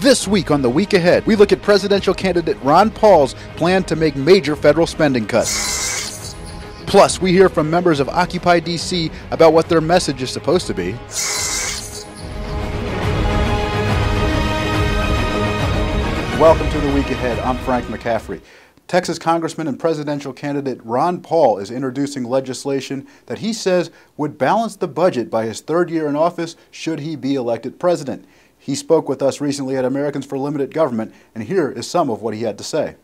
This week on The Week Ahead, we look at presidential candidate Ron Paul's plan to make major federal spending cuts. Plus, we hear from members of Occupy DC about what their message is supposed to be. Welcome to The Week Ahead. I'm Frank McCaffrey. Texas Congressman and presidential candidate Ron Paul is introducing legislation that he says would balance the budget by his third year in office should he be elected president. He spoke with us recently at Americans for Limited Government, and here is some of what he had to say.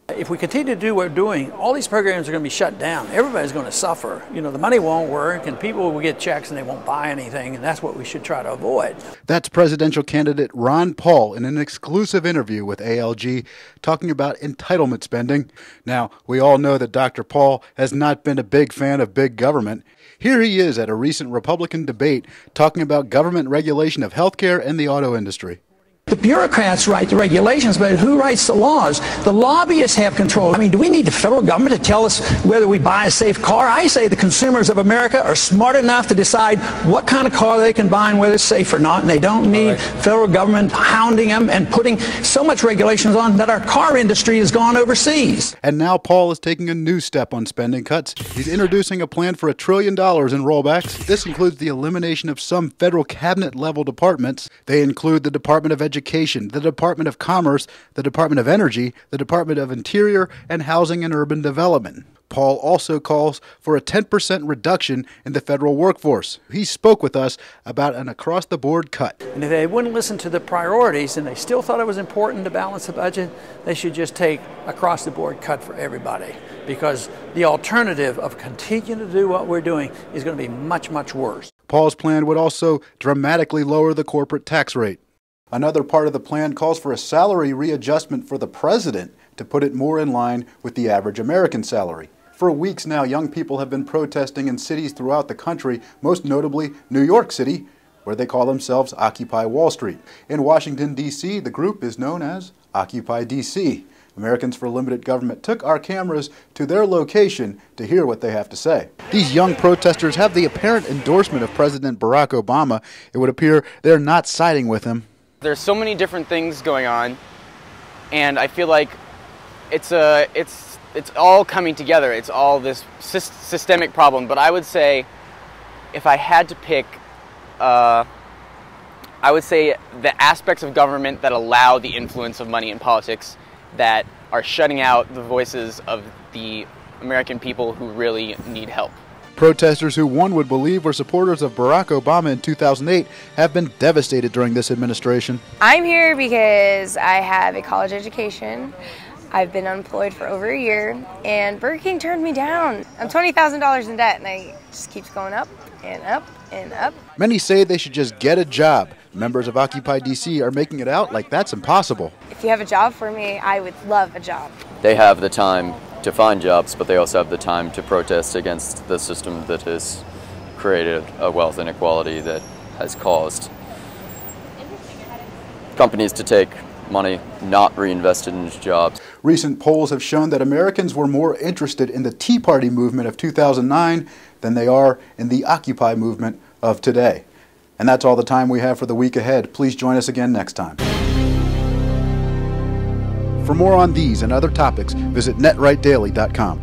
If we continue to do what we're doing, all these programs are going to be shut down. Everybody's going to suffer. You know, the money won't work, and people will get checks and they won't buy anything, and that's what we should try to avoid. That's presidential candidate Ron Paul in an exclusive interview with ALG talking about entitlement spending. Now, we all know that Dr. Paul has not been a big fan of big government. Here he is at a recent Republican debate talking about government regulation of healthcare and the auto industry. The bureaucrats write the regulations, but who writes the laws? The lobbyists have control. I mean, do we need the federal government to tell us whether we buy a safe car? I say the consumers of America are smart enough to decide what kind of car they can buy and whether it's safe or not, and they don't need federal government hounding them and putting so much regulations on that our car industry has gone overseas. And now Paul is taking a new step on spending cuts. He's introducing a plan for $1 trillion in rollbacks. This includes the elimination of some federal cabinet-level departments. They include the Department of Education, the Department of Commerce, the Department of Energy, the Department of Interior, and Housing and Urban Development. Paul also calls for a 10% reduction in the federal workforce. He spoke with us about an across-the-board cut. And if they wouldn't listen to the priorities and they still thought it was important to balance the budget, they should just take across-the-board cut for everybody, because the alternative of continuing to do what we're doing is going to be much, much worse. Paul's plan would also dramatically lower the corporate tax rate. Another part of the plan calls for a salary readjustment for the president to put it more in line with the average American salary. For weeks now, young people have been protesting in cities throughout the country, most notably New York City, where they call themselves Occupy Wall Street. In Washington, D.C., the group is known as Occupy D.C. Americans for Limited Government took our cameras to their location to hear what they have to say. These young protesters have the apparent endorsement of President Barack Obama. It would appear they're not siding with him. There's so many different things going on, and I feel like it's all coming together. It's all this systemic problem. But I would say, if I had to pick, I would say the aspects of government that allow the influence of money in politics, that are shutting out the voices of the American people who really need help. Protesters who one would believe were supporters of Barack Obama in 2008 have been devastated during this administration. I'm here because I have a college education. I've been unemployed for over a year, and Burger King turned me down. I'm $20,000 in debt, and it just keeps going up and up and up. Many say they should just get a job. Members of Occupy DC are making it out like that's impossible. If you have a job for me, I would love a job. They have the time to find jobs, but they also have the time to protest against the system that has created a wealth inequality that has caused companies to take money not reinvested in jobs. Recent polls have shown that Americans were more interested in the Tea Party movement of 2009 than they are in the Occupy movement of today. And that's all the time we have for The Week Ahead. Please join us again next time. For more on these and other topics, visit netrightdaily.com.